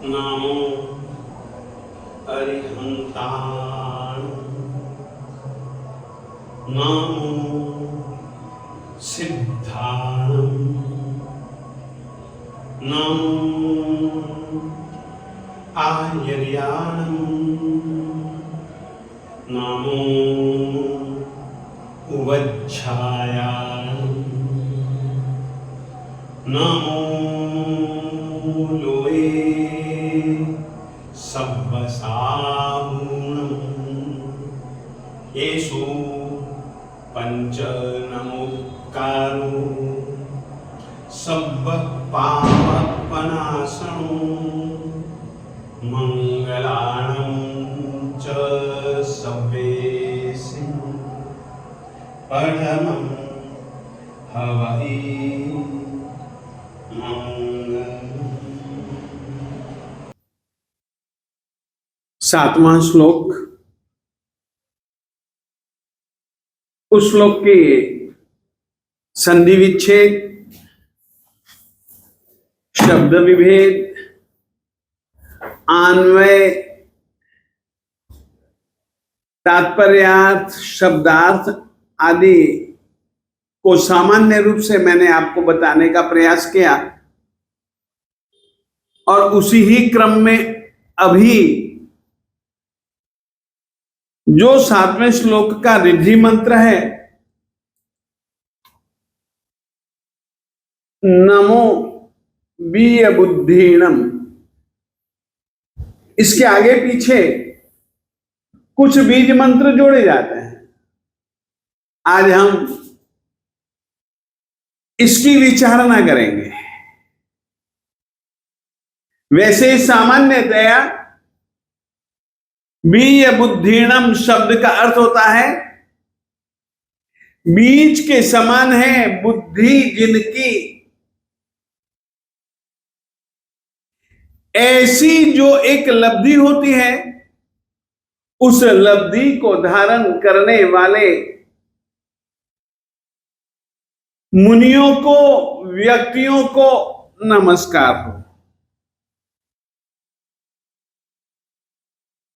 नामो अरिहंताण, नामो सिद्धाणं, नामो आयर्याणं, नामो उवज्झायाणं, नामो लोए सब्बसाहूणं, येषु पंच नमोकारो सब्ब पापनाशनो मंगलाणं च सब्बेषु परमं हवहि मंगलम्। 7वां श्लोक। उस श्लोक के संधि विच्छेद, शब्द विभेद, अन्वय, तात्पर्यार्थ, शब्दार्थ आदि को सामान्य रूप से मैंने आपको बताने का प्रयास किया और उसी ही क्रम में अभी जो 7वें श्लोक का रिद्धि मंत्र है, नमो बीय बुद्धिणम, इसके आगे पीछे कुछ बीज मंत्र जोड़े जाते हैं। आज हम इसकी विचारणा करेंगे। वैसे सामान्यतया बीय बुद्धिणम शब्द का अर्थ होता है बीज के समान है बुद्धि जिनकी, ऐसी जो एक लब्धि होती है, उस लब्धि को धारण करने वाले मुनियों को, व्यक्तियों को नमस्कार हो।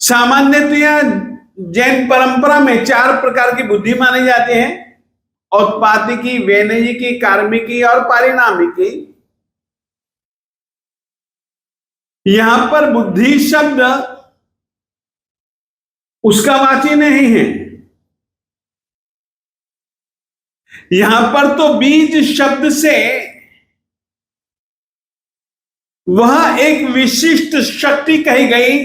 सामान्यतया जैन परंपरा में 4 प्रकार की बुद्धि मानी जाती है, औत्पातिकी, वैनयिकी, कार्मिकी और पारिणामिकी। यहां पर बुद्धि शब्द उसका वाची नहीं है, यहां पर तो बीज शब्द से वह एक विशिष्ट शक्ति कही गई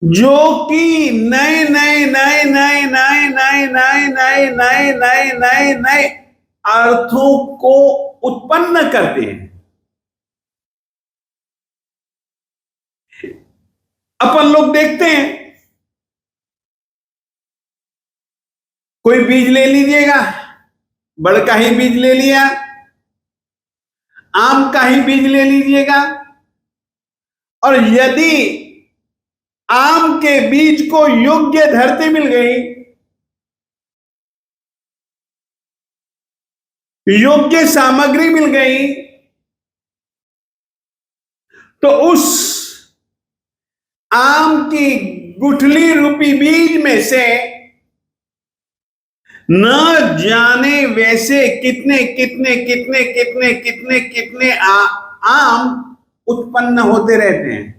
जो कि नए नए नए नए नए नए नए नए नए नए नए नए अर्थों को उत्पन्न करते हैं। अपन लोग देखते हैं, कोई बीज ले लीजिएगा, बड़ का ही बीज ले लिया, आम का ही बीज ले लीजिएगा, और यदि आम के बीज को योग्य धरती मिल गई, योग्य सामग्री मिल गई, तो उस आम की गुठली रूपी बीज में से न जाने वैसे कितने कितने कितने कितने कितने कितने आम उत्पन्न होते रहते हैं,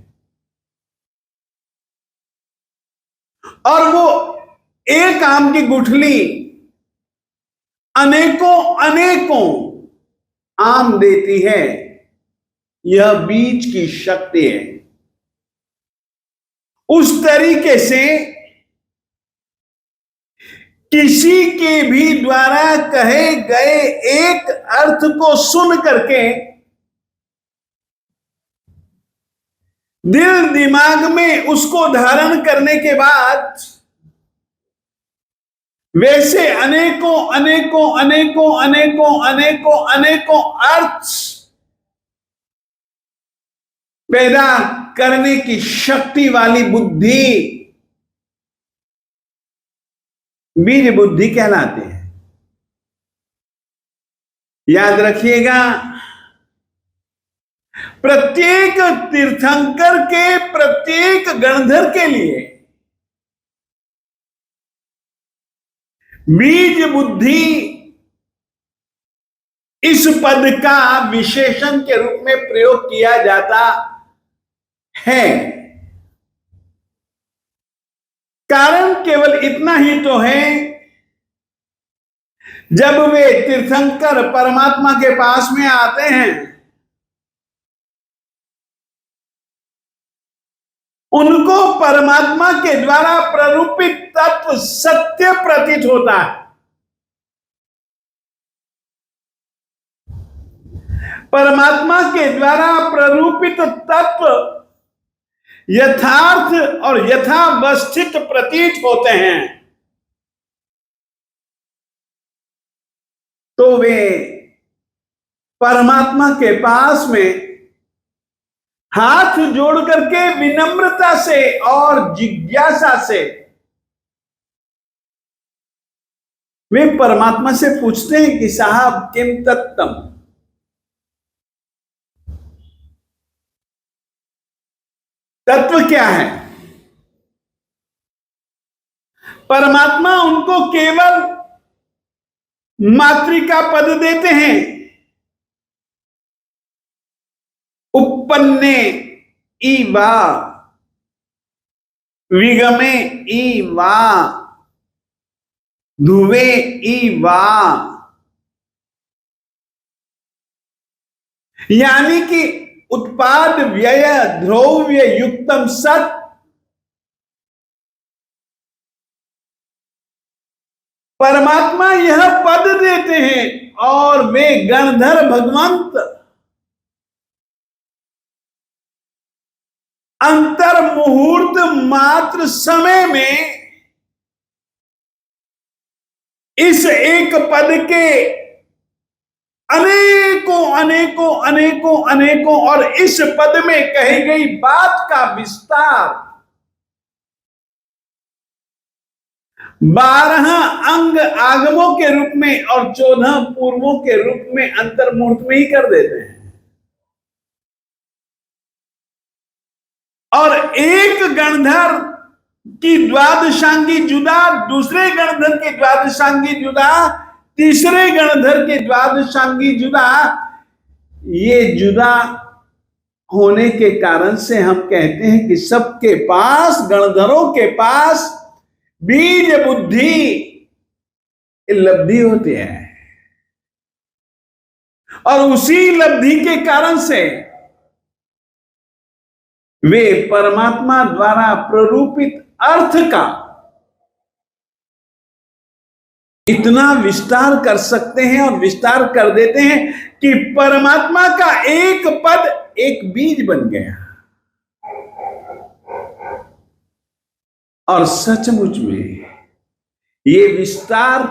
और वो एक आम की गुठली अनेकों अनेकों आम देती है। यह बीज की शक्ति है। उस तरीके से किसी के भी द्वारा कहे गए एक अर्थ को सुन करके दिल दिमाग में उसको धारण करने के बाद वैसे अनेकों अनेकों अनेकों अनेकों अनेकों अनेकों अर्थ पैदा करने की शक्ति वाली बुद्धि बीज बुद्धि कहलाते हैं। याद रखिएगा, प्रत्येक तीर्थंकर के, प्रत्येक गणधर के लिए बीज बुद्धि इस पद का विशेषण के रूप में प्रयोग किया जाता है। कारण केवल इतना ही तो है, जब वे तीर्थंकर परमात्मा के पास में आते हैं, उनको परमात्मा के द्वारा प्ररूपित तत्व सत्य प्रतीत होता है। परमात्मा के द्वारा प्ररूपित तत्व यथार्थ और यथावस्थित प्रतीत होते हैं, तो वे परमात्मा के पास में हाथ जोड़ करके विनम्रता से और जिज्ञासा से वे परमात्मा से पूछते हैं कि साहब किम तत्तम, तत्व क्या है। परमात्मा उनको केवल मातृका पद देते हैं, उपन्ने ईवा, विगमे ईवा, धुवे ईवा, यानी कि उत्पाद व्यय द्रव्य युक्तम सत, परमात्मा यह पद देते हैं और वे गणधर भगवंत अंतर मुहूर्त मात्र समय में इस एक पद के अनेकों अनेकों अनेकों अनेकों और इस पद में कही गई बात का विस्तार 12 अंग आगमों के रूप में और 14 पूर्वों के रूप में अंतर मुहूर्त में ही कर देते हैं। और एक गणधर की द्वादशांगी जुदा, दूसरे गणधर की द्वादशांगी जुदा, तीसरे गणधर के द्वादशांगी जुदा। ये जुदा होने के कारण से हम कहते हैं कि सबके पास, गणधरों के पास बीज बुद्धि लब्धि होती है, और उसी लब्धि के कारण से वे परमात्मा द्वारा प्ररूपित अर्थ का इतना विस्तार कर सकते हैं और विस्तार कर देते हैं कि परमात्मा का एक पद एक बीज बन गया। और सचमुच में ये विस्तार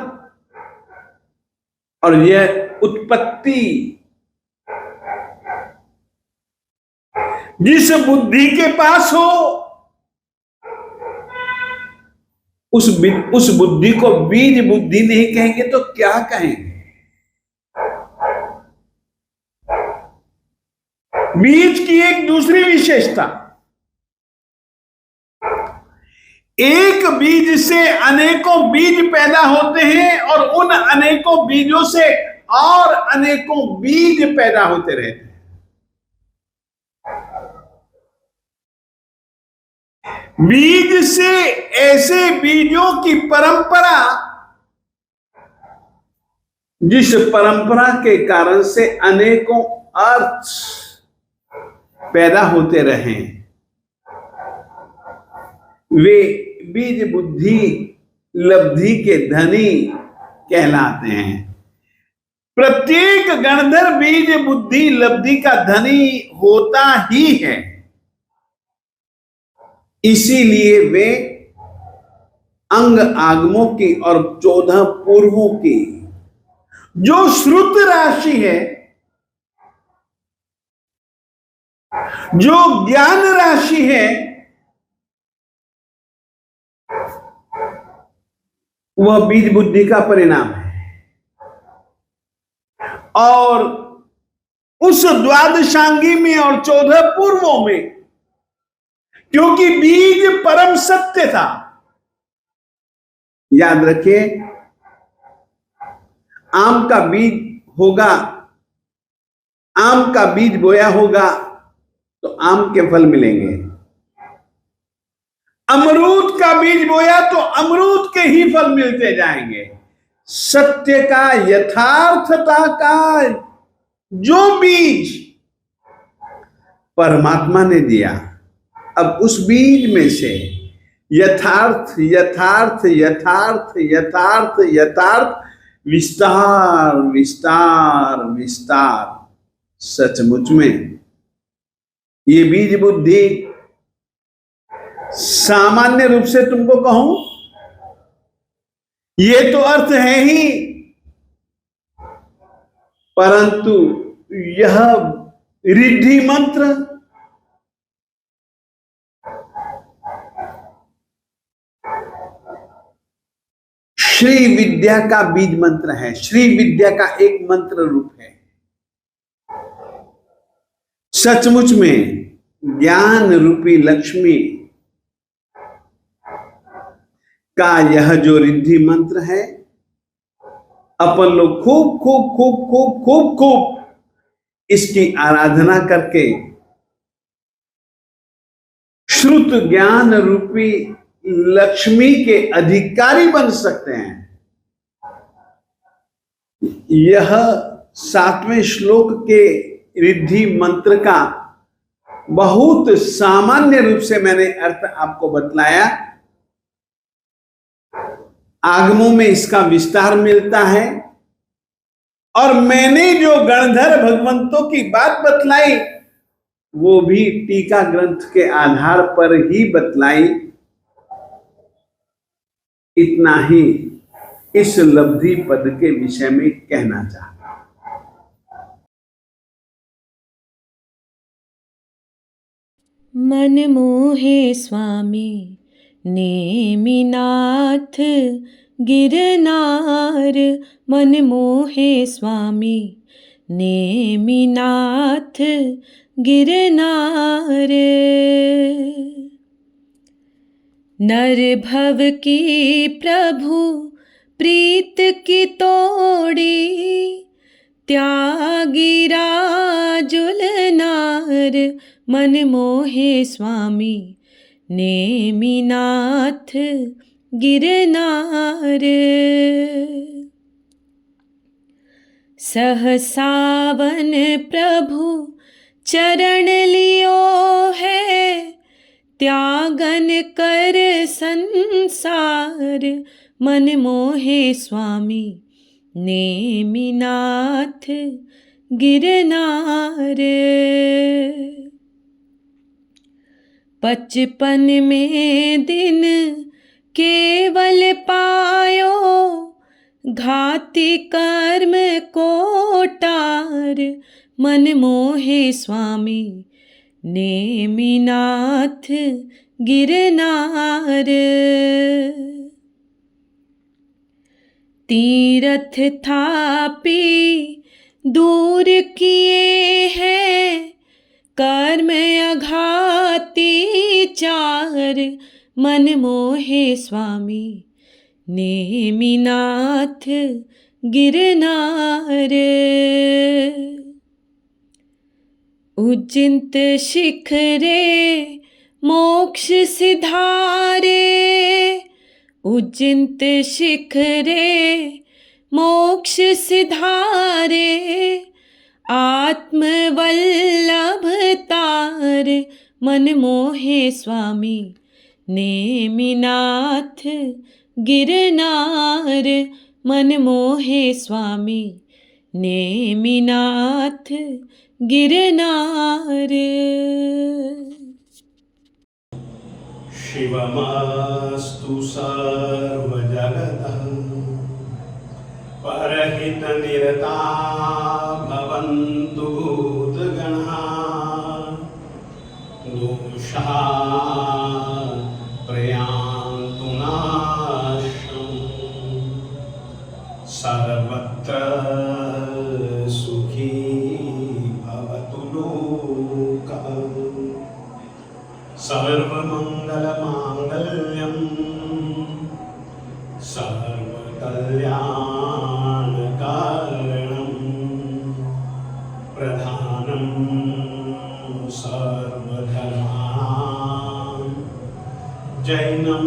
और यह उत्पत्ति जिस बुद्धि के पास हो, उस बुद्धि को बीज बुद्धि नहीं कहेंगे तो क्या कहेंगे। बीज की एक दूसरी विशेषता, एक बीज से अनेकों बीज पैदा होते हैं और उन अनेकों बीजों से और अनेकों बीज पैदा होते रहते हैं। बीज से ऐसे बीजों की परंपरा, जिस परंपरा के कारण से अनेकों अर्थ पैदा होते रहे, वे बीज बुद्धि लब्धि के धनी कहलाते हैं। प्रत्येक गणधर बीज बुद्धि लब्धि का धनी होता ही है, इसीलिए वे अंग आगमों की और 14 पूर्वों की जो श्रुत राशि है, जो ज्ञान राशि है वह बीज बुद्धि का परिणाम है, और उस द्वादशांगी में और 14 पूर्वों में, क्योंकि बीज परम सत्य था। याद रखिए, आम का बीज होगा, आम का बीज बोया होगा तो आम के फल मिलेंगे। अमरूद का बीज बोया तो अमरूद के ही फल मिलते जाएंगे। सत्य का, यथार्थता का जो बीज परमात्मा ने दिया, अब उस बीज में से यथार्थ यथार्थ यथार्थ यथार्थ यथार्थ विस्तार विस्तार विस्तार। सचमुच में ये बीज बुद्धि सामान्य रूप से तुमको कहूं, ये तो अर्थ है ही, परंतु यह रिद्धि मंत्र श्री विद्या का बीज मंत्र है, श्री विद्या का एक मंत्र रूप है। सचमुच में ज्ञान रूपी लक्ष्मी का यह जो रिद्धि मंत्र है, अपन लोग खूब खूब खूब खूब खूब खूब इसकी आराधना करके श्रुत ज्ञान रूपी लक्ष्मी के अधिकारी बन सकते हैं। यह 7वें श्लोक के रिद्धि मंत्र का बहुत सामान्य रूप से मैंने अर्थ आपको बतलाया। आगमों में इसका विस्तार मिलता है, और मैंने जो गणधर भगवंतों की बात बतलाई वो भी टीका ग्रंथ के आधार पर ही बतलाई। इतना ही इस लब्धि पद के विषय में कहना चाहता। मन मोहे स्वामी नेमिनाथ गिरनार, मन मोहे स्वामी नेमिनाथ गिरनार। नर भव की प्रभु प्रीत की तोड़ी, त्यागी राजुल नार, मन मोहे स्वामी नेमिनाथ गिरनार। सहसावन प्रभु चरण लियो है, त्यागन कर संसार, मन मोहे स्वामी नेमिनाथ गिरनार। 55 में दिन केवल पायो, घाती कर्म कोटार, मन मोहे स्वामी नेमिनाथ गिरनार। तीरथ थापी दूर किए हैं, कर्म अघाती चार, मन मोहे स्वामी नेमिनाथ गिरनार। उज्जिंत शिखरे मोक्ष सिधारे, उज्जिंत शिखरे मोक्ष सिधारे, आत्मवल्लभ तार, मन मोहे स्वामी नेमिनाथ गिरनार, मन मोहे स्वामी नेमिनाथ गिरनार। शिवमस्तु सर्वजगतः, परहितनिरता भवन्तु भूतगणाः, दोषा प्रयान्तु नाशम् सर्वत्र सुखी भवतु लोकः सर्वमङ्गलमाङ्गल्यम् सर्वकल्याणकारणम् प्रधानं सर्वधर्माणां जैनं